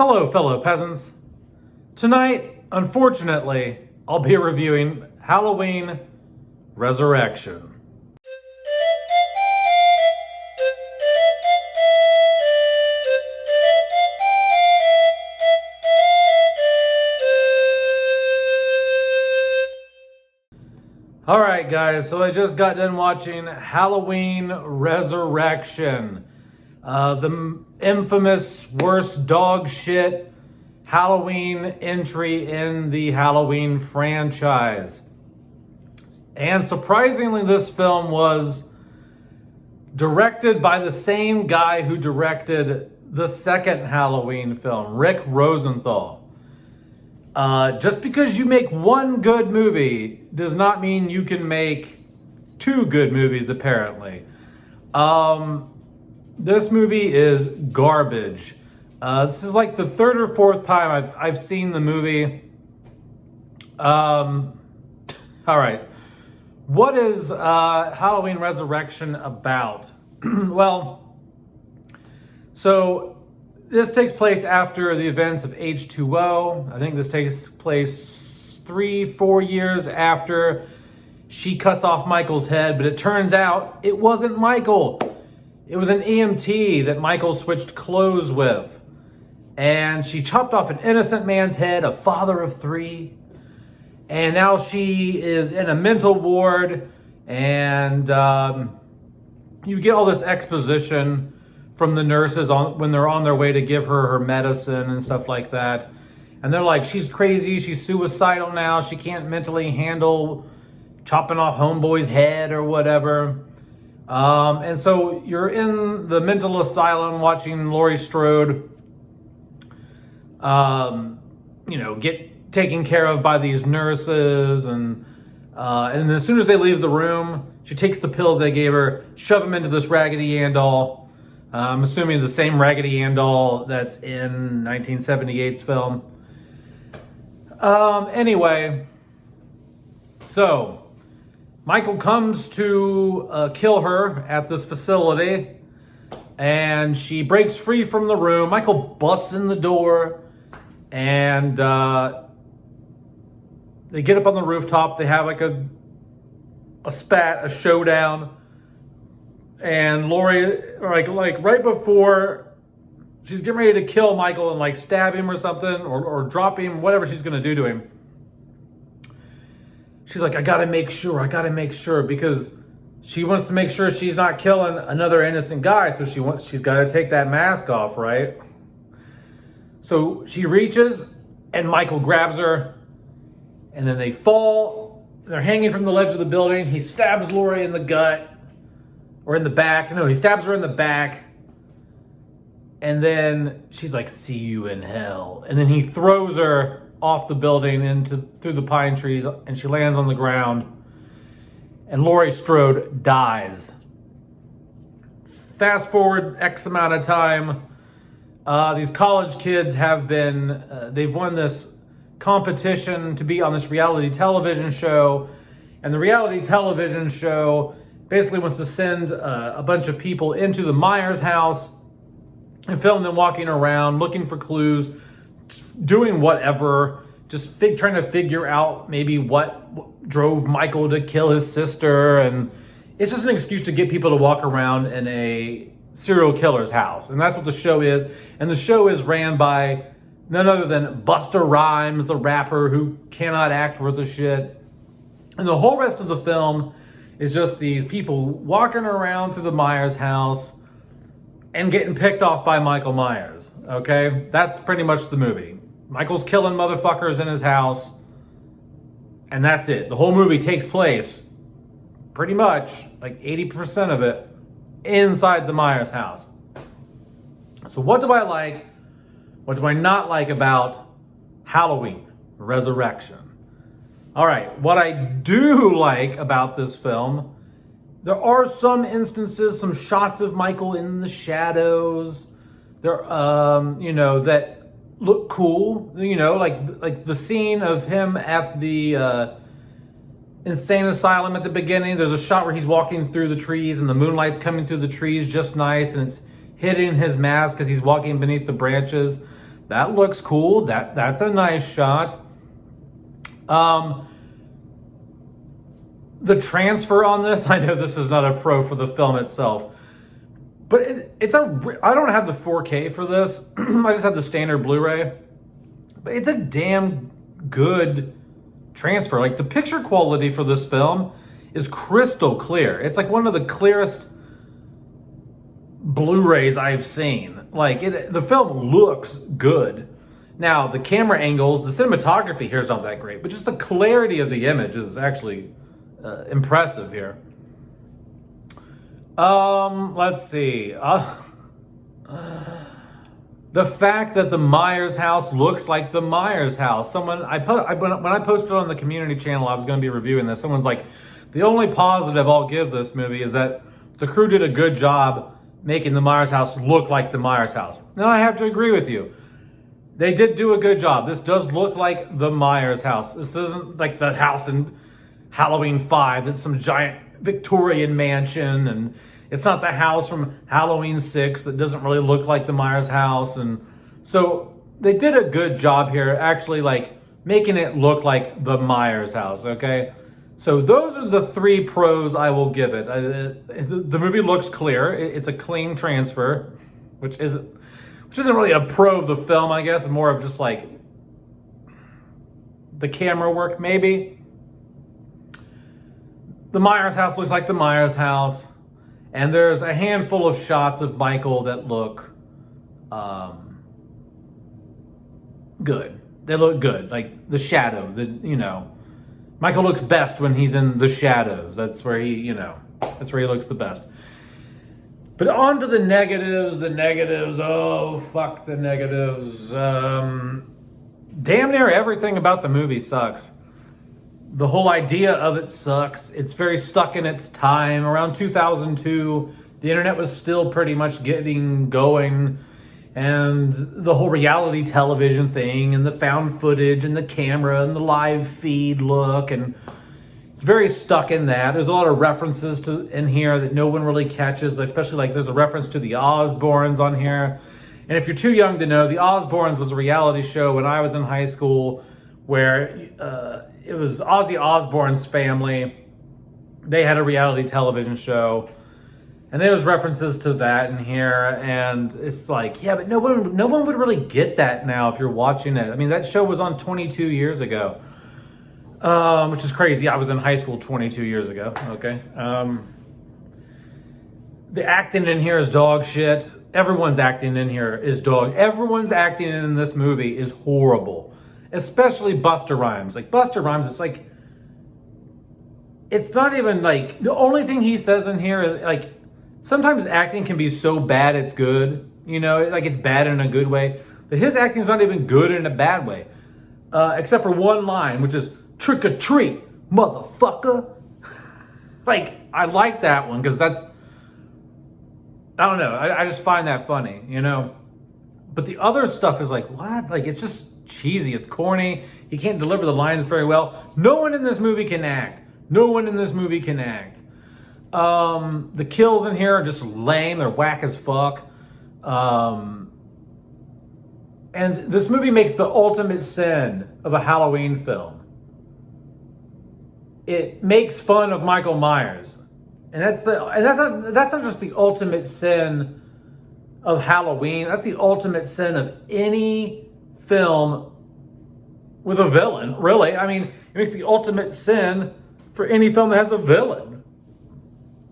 Hello, fellow peasants. Tonight, unfortunately, I'll be reviewing Halloween Resurrection. Alright, guys, so I just got done watching Halloween Resurrection. The infamous worst dog shit Halloween entry in the Halloween franchise. And surprisingly, this film was directed by the same guy who directed the second Halloween film, Rick Rosenthal. Just because you make one good movie does not mean you can make two good movies, apparently. This movie is garbage. This is like the third or fourth time I've seen the movie. All right. What is Halloween Resurrection about? Well, so this takes place after the events of H2O. I think this takes place 3-4 years after she cuts off Michael's head, but it turns out it wasn't Michael. It was an EMT that Michael switched clothes with. And she chopped off an innocent man's head, a father of 3. And now she is in a mental ward. And you get all this exposition from the nurses when they're on their way to give her medicine and stuff like that. And they're like, she's crazy, she's suicidal now, she can't mentally handle chopping off homeboy's head or whatever. And so you're in the mental asylum watching Laurie Strode, get taken care of by these nurses. And as soon as they leave the room, she takes the pills they gave her, shove them into this Raggedy Ann doll. I'm assuming the same Raggedy Ann doll that's in 1978's film. Anyway, so Michael comes to kill her at this facility, and she breaks free from the room. Michael busts in the door, and they get up on the rooftop. They have like a spat, a showdown. And Laurie, like right before she's getting ready to kill Michael and like stab him or something, or drop him, whatever she's gonna do to him, she's like, I gotta make sure, because she wants to make sure she's not killing another innocent guy. So she's got to take that mask off, right? So she reaches, and Michael grabs her, and then they fall. They're hanging from the ledge of the building. He stabs Laurie in the gut. Or in the back. No, he stabs her in the back. And then she's like, see you in hell. And then he throws her off the building through the pine trees, and she lands on the ground. And Laurie Strode dies. Fast forward X amount of time. These college kids have they've won this competition to be on this reality television show. And the reality television show basically wants to send a bunch of people into the Myers house and film them walking around, looking for clues, doing whatever, just trying to figure out maybe what drove Michael to kill his sister. And it's just an excuse to get people to walk around in a serial killer's house. And that's what the show is. And the show is ran by none other than Busta Rhymes, the rapper who cannot act worth a shit. And the whole rest of the film is just these people walking around through the Myers house and getting picked off by Michael Myers, okay? That's pretty much the movie. Michael's killing motherfuckers in his house, and that's it. The whole movie takes place, pretty much, like 80% of it, inside the Myers house. So what do I like? What do I not like about Halloween Resurrection? All right, what I do like about this film, there are some instances, some shots of Michael in the shadows, there, that look cool, like the scene of him at the insane asylum at the beginning. There's a shot where he's walking through the trees and the moonlight's coming through the trees just nice, and it's hitting his mask because he's walking beneath the branches. That looks cool. That's a nice shot. The transfer on this, I know this is not a pro for the film itself, but I don't have the 4K for this. I just have the standard Blu-ray. But it's a damn good transfer. Like, the picture quality for this film is crystal clear. It's like one of the clearest Blu-rays I've seen. Like, the film looks good. Now, the camera angles, the cinematography here is not that great, but just the clarity of the image is actually impressive here. Let's see. The fact that the Myers house looks like the Myers house. When I posted on the community channel, I was going to be reviewing this. Someone's like, the only positive I'll give this movie is that the crew did a good job making the Myers house look like the Myers house. Now, I have to agree with you. They did do a good job. This does look like the Myers house. This isn't like the house in Halloween 5 that's some giant Victorian mansion, and it's not the house from Halloween 6 that doesn't really look like the Myers house. And so they did a good job here, actually, like, making it look like the Myers house, okay? So those are the 3 pros I will give it. The movie looks clear. It's a clean transfer, which isn't really a pro of the film, I guess. More of just like the camera work, maybe. The Myers house looks like the Myers house. And there's a handful of shots of Michael that look good. They look good. Like the shadow, Michael looks best when he's in the shadows. That's where he looks the best. But on to the negatives. Oh, fuck the negatives. Damn near everything about the movie sucks. The whole idea of it sucks. It's very stuck in its time. Around 2002, the internet was still pretty much getting going. And the whole reality television thing and the found footage and the camera and the live feed look. And it's very stuck in that. There's a lot of references in here that no one really catches. Especially like there's a reference to the Osbournes on here. And if you're too young to know, the Osbournes was a reality show when I was in high school where it was Ozzy Osbourne's family. They had a reality television show, and there was references to that in here. And it's like, yeah, but no one would really get that now if you're watching it. I mean, that show was on 22 years ago, which is crazy. I was in high school 22 years ago. Okay. The acting in here is dog shit. Everyone's acting in here is dog. Everyone's acting in this movie is horrible. Especially Busta Rhymes. Like, Busta Rhymes, it's not even like, the only thing he says in here is like, sometimes acting can be so bad it's good. Like it's bad in a good way. But his acting's not even good in a bad way. Except for one line, which is, trick or treat, motherfucker. Like, I like that one because I don't know. I just find that funny, But the other stuff is like, what? Like, it's just cheesy. It's corny. He can't deliver the lines very well. No one in this movie can act. The kills in here are just lame. They're whack as fuck. And this movie makes the ultimate sin of a Halloween film. It makes fun of Michael Myers. And that's not just the ultimate sin of Halloween. That's the ultimate sin of any film with a villain, really. I mean, it makes the ultimate sin for any film that has a villain.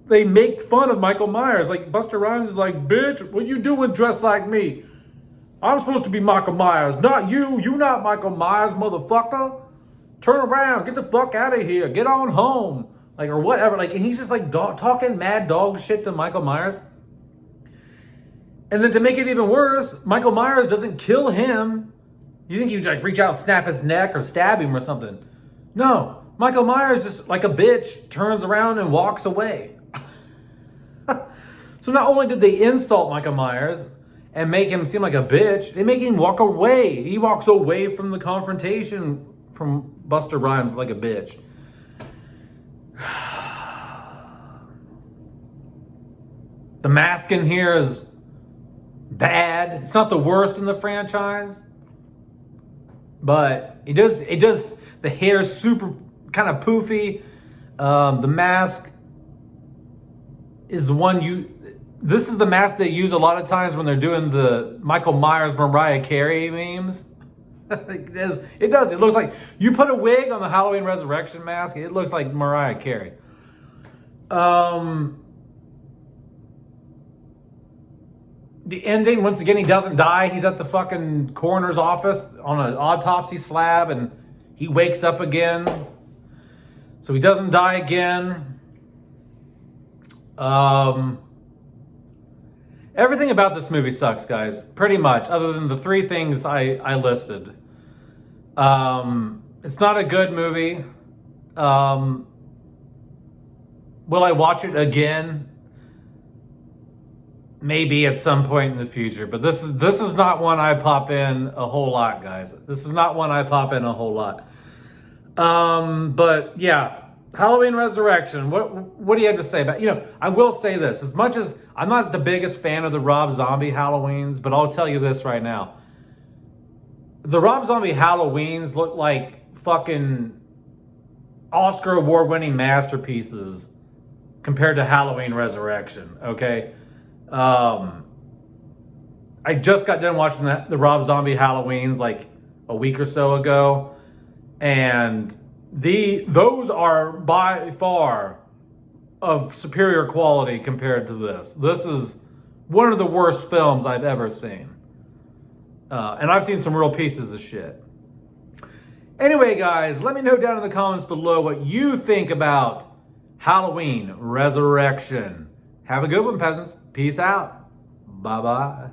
They make fun of Michael Myers. Like, Busta Rhymes is like, bitch, what you doing dressed like me? I'm supposed to be Michael Myers, not you. You not Michael Myers, motherfucker. Turn around, get the fuck out of here, get on home. Like, or whatever. Like, and he's just like talking mad dog shit to Michael Myers. And then to make it even worse, Michael Myers doesn't kill him. You think he'd like reach out, snap his neck, or stab him or something. No, Michael Myers just like a bitch turns around and walks away. So not only did they insult Michael Myers and make him seem like a bitch, they make him walk away. He walks away from the confrontation from Busta Rhymes like a bitch. The mask in here is bad. It's not the worst in the franchise. But it does, the hair is super kind of poofy. The mask is the one this is the mask they use a lot of times when they're doing the Michael Myers, Mariah Carey memes. It does. It looks like you put a wig on the Halloween Resurrection mask. It looks like Mariah Carey. The ending, once again, he doesn't die. He's at the fucking coroner's office on an autopsy slab and he wakes up again. So he doesn't die again. Everything about this movie sucks, guys. Pretty much, other than the three things I listed. It's not a good movie. Will I watch it again? Maybe at some point in the future, but this is not one I pop in a whole lot, guys. This is not one I pop in a whole lot. But yeah, Halloween Resurrection. What do you have to say about? I will say this: as much as I'm not the biggest fan of the Rob Zombie Halloweens, but I'll tell you this right now: the Rob Zombie Halloweens look like fucking Oscar award-winning masterpieces compared to Halloween Resurrection. Okay. I just got done watching the Rob Zombie Halloweens like a week or so ago, and those are by far of superior quality compared to this. This is one of the worst films I've ever seen, and I've seen some real pieces of shit. Anyway, guys, let me know down in the comments below what you think about Halloween Resurrection. Have a good one, peasants. Peace out. Bye-bye.